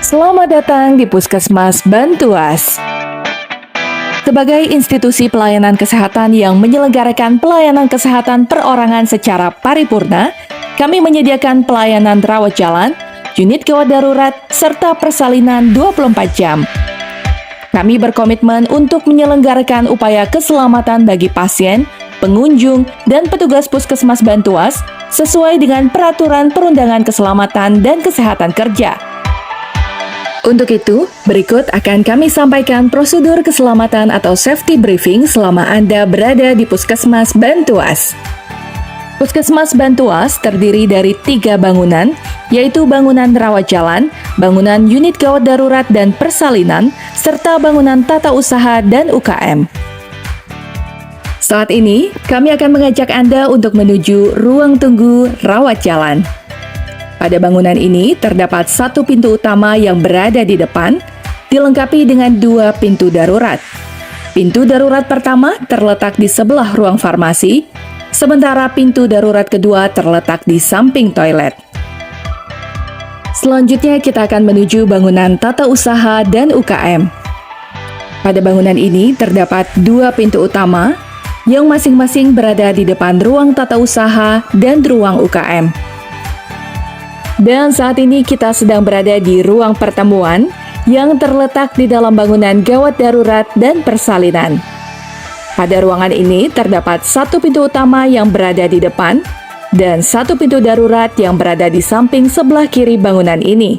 Selamat datang di Puskesmas Bantuas. Sebagai institusi pelayanan kesehatan yang menyelenggarakan pelayanan kesehatan perorangan secara paripurna, kami menyediakan pelayanan rawat jalan, unit gawat darurat, serta persalinan 24 jam. Kami berkomitmen untuk menyelenggarakan upaya keselamatan bagi pasien, pengunjung, dan petugas Puskesmas Bantuas sesuai dengan peraturan perundangan keselamatan dan kesehatan kerja. Untuk itu, berikut akan kami sampaikan prosedur keselamatan atau safety briefing selama Anda berada di Puskesmas Bantuas. Puskesmas Bantuas terdiri dari 3 bangunan, yaitu bangunan rawat jalan, bangunan unit gawat darurat dan persalinan, serta bangunan tata usaha dan UKM. Saat ini, kami akan mengajak Anda untuk menuju ruang tunggu rawat jalan. Pada bangunan ini terdapat 1 pintu utama yang berada di depan, dilengkapi dengan 2 pintu darurat. Pintu darurat pertama terletak di sebelah ruang farmasi, sementara pintu darurat kedua terletak di samping toilet. Selanjutnya kita akan menuju bangunan tata usaha dan UKM. Pada bangunan ini terdapat 2 pintu utama, yang masing-masing berada di depan ruang tata usaha dan ruang UKM. Dan saat ini kita sedang berada di ruang pertemuan yang terletak di dalam bangunan gawat darurat dan persalinan. Pada ruangan ini terdapat 1 pintu utama yang berada di depan dan 1 pintu darurat yang berada di samping sebelah kiri bangunan ini.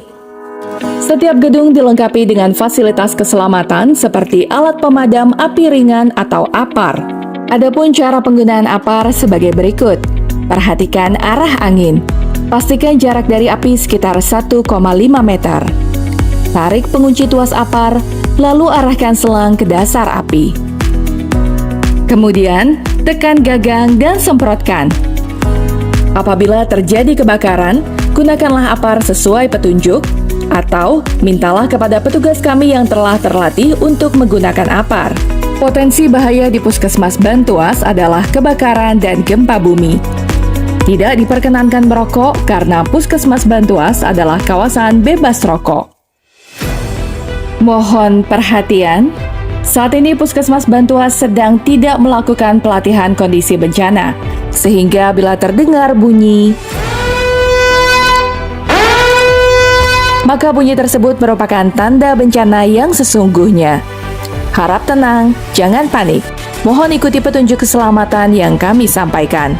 Setiap gedung dilengkapi dengan fasilitas keselamatan seperti alat pemadam api ringan atau APAR. Adapun cara penggunaan APAR sebagai berikut. Perhatikan arah angin. Pastikan jarak dari api sekitar 1,5 meter. Tarik pengunci tuas APAR, lalu arahkan selang ke dasar api. Kemudian, tekan gagang dan semprotkan. Apabila terjadi kebakaran, gunakanlah APAR sesuai petunjuk, atau mintalah kepada petugas kami yang telah terlatih untuk menggunakan APAR. Potensi bahaya di Puskesmas Bantuas adalah kebakaran dan gempa bumi. Tidak diperkenankan merokok karena Puskesmas Bantuas adalah kawasan bebas rokok. Mohon perhatian, saat ini Puskesmas Bantuas sedang tidak melakukan pelatihan kondisi bencana, sehingga bila terdengar bunyi, maka bunyi tersebut merupakan tanda bencana yang sesungguhnya. Harap tenang, jangan panik. Mohon ikuti petunjuk keselamatan yang kami sampaikan.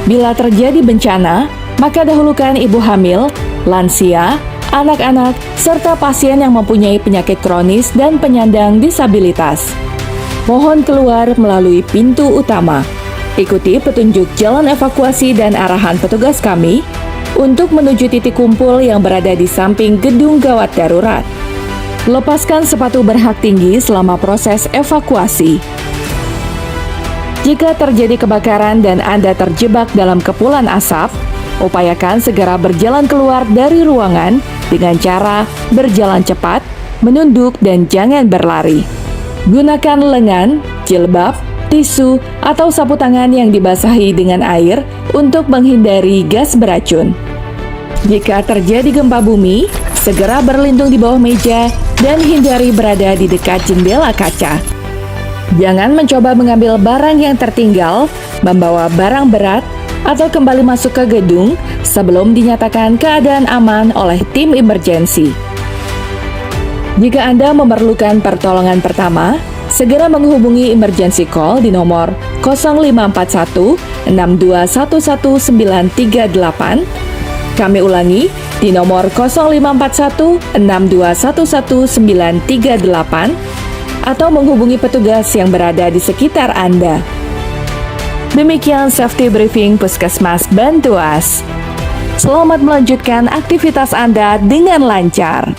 Bila terjadi bencana, maka dahulukan ibu hamil, lansia, anak-anak, serta pasien yang mempunyai penyakit kronis dan penyandang disabilitas. Mohon keluar melalui pintu utama. Ikuti petunjuk jalan evakuasi dan arahan petugas kami untuk menuju titik kumpul yang berada di samping gedung gawat darurat. Lepaskan sepatu berhak tinggi selama proses evakuasi. Jika terjadi kebakaran dan Anda terjebak dalam kepulan asap, upayakan segera berjalan keluar dari ruangan dengan cara berjalan cepat, menunduk, dan jangan berlari. Gunakan lengan, jilbab, tisu, atau sapu tangan yang dibasahi dengan air untuk menghindari gas beracun. Jika terjadi gempa bumi, segera berlindung di bawah meja dan hindari berada di dekat jendela kaca. Jangan mencoba mengambil barang yang tertinggal, membawa barang berat, atau kembali masuk ke gedung sebelum dinyatakan keadaan aman oleh tim emergensi. Jika Anda memerlukan pertolongan pertama, segera menghubungi emergency call di nomor 0541 6211 938. Kami ulangi, di nomor 0541 6211 938, atau menghubungi petugas yang berada di sekitar Anda. Demikian safety briefing Puskesmas Bantuas. Selamat melanjutkan aktivitas Anda dengan lancar.